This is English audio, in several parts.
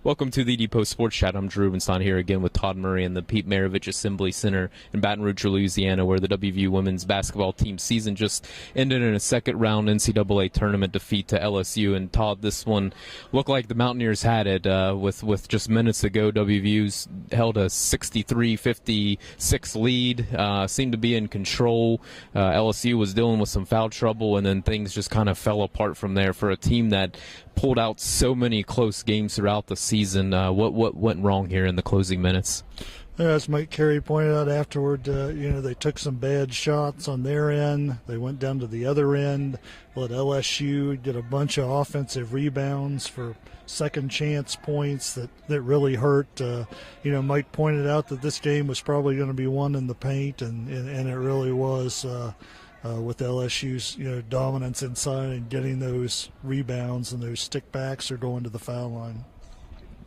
Welcome to the Depot Sports Chat. I'm Drew Rubenstein here again with Todd Murray in the Pete Maravich Assembly Center in Baton Rouge, Louisiana, where the WVU women's basketball team season just ended in a second-round NCAA tournament defeat to LSU. And Todd, this one looked like the Mountaineers had it. With just minutes ago, WVU's held a 63-56 lead, seemed to be in control. LSU was dealing with some foul trouble, and then things just kind of fell apart from there for a team that pulled out so many close games throughout the season. What went wrong here in the closing minutes? As Mike Carey pointed out afterward, they took some bad shots on their end. They went down to the other end. Let LSU get a bunch of offensive rebounds for second chance points that really hurt. Mike pointed out that this game was probably going to be won in the paint, and it really was. With LSU's dominance inside and getting those rebounds and those stickbacks or going to the foul line.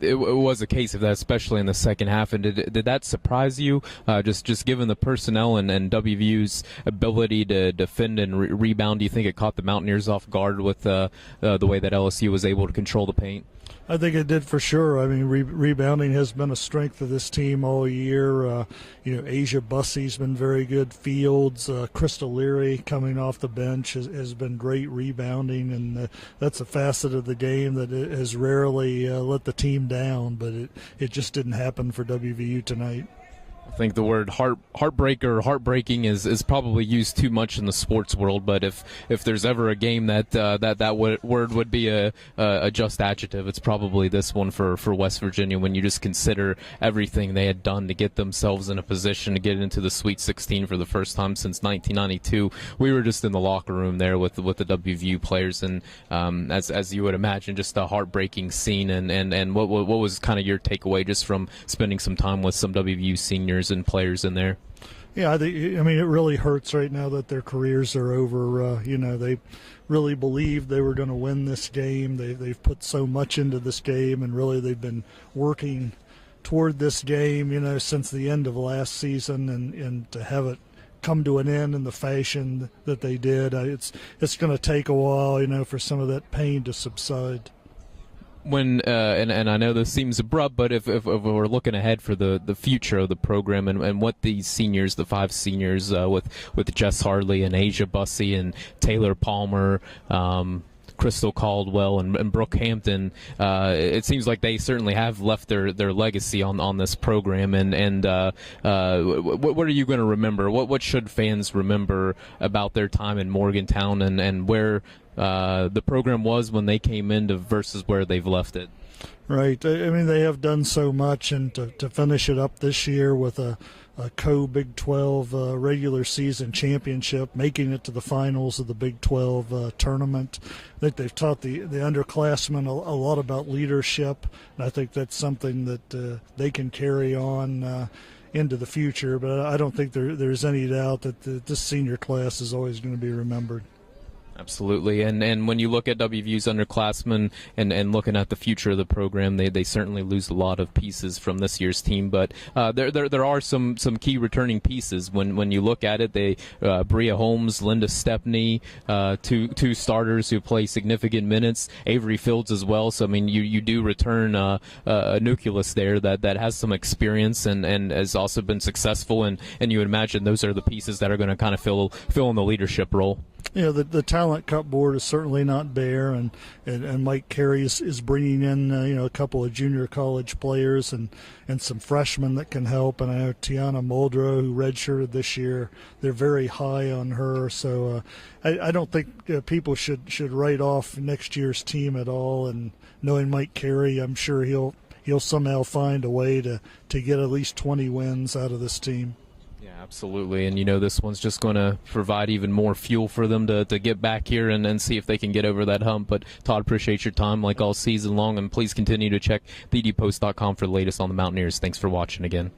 It was a case of that, especially in the second half. And did that surprise you? Just given the personnel and WVU's ability to defend and rebound, do you think it caught the Mountaineers off guard with the way that LSU was able to control the paint? I think it did for sure. I mean, rebounding has been a strength of this team all year. Asia Bussey's been very good. Fields, Crystal Leary coming off the bench has been great rebounding, and that's a facet of the game that has rarely let the team down, but it just didn't happen for WVU tonight. I think the word heartbreaker or heartbreaking is probably used too much in the sports world, but if there's ever a game that word would be a just adjective, it's probably this one for West Virginia, when you just consider everything they had done to get themselves in a position to get into the Sweet 16 for the first time since 1992. We were just in the locker room there with the WVU players, and as you would imagine, just a heartbreaking scene. And what was kind of your takeaway just from spending some time with some WVU seniors and players in there? Yeah, it really hurts right now that their careers are over. They really believed they were going to win this game. They've put so much into this game, and really they've been working toward this game, since the end of last season, and to have it come to an end in the fashion that they did, it's going to take a while, for some of that pain to subside. When and I know this seems abrupt, but if we're looking ahead for the future of the program and what these seniors, the five seniors with Jess Harley and Asia Bussey and Taylor Palmer, Crystal Caldwell and Brooke Hampton, it seems like they certainly have left their legacy on this program. And what are you going to remember? What should fans remember about their time in Morgantown and where the program was when they came into versus where they've left it? Right. I mean, they have done so much, and to finish it up this year with a co-Big 12 regular season championship, making it to the finals of the Big 12 tournament. I think they've taught the underclassmen a lot about leadership, and I think that's something that they can carry on into the future. But I don't think there's any doubt that this senior class is always going to be remembered. Absolutely, and when you look at WVU's underclassmen and looking at the future of the program, they certainly lose a lot of pieces from this year's team. But there are some key returning pieces when you look at it. Bria Holmes, Linda Stepney, two starters who play significant minutes. Avery Fields as well. So I mean, you do return a nucleus there that has some experience and has also been successful. And you would imagine those are the pieces that are going to kind of fill in the leadership role. The talent cupboard is certainly not bare, and Mike Carey is bringing in a couple of junior college players and some freshmen that can help. And I know Tiana Muldrow, who redshirted this year, they're very high on her. So I don't think people should write off next year's team at all. And knowing Mike Carey, I'm sure he'll somehow find a way to get at least 20 wins out of this team. Absolutely, and this one's just going to provide even more fuel for them to get back here and see if they can get over that hump. But Todd, appreciate your time like all season long, and please continue to check thedpost.com for the latest on the Mountaineers. Thanks for watching again.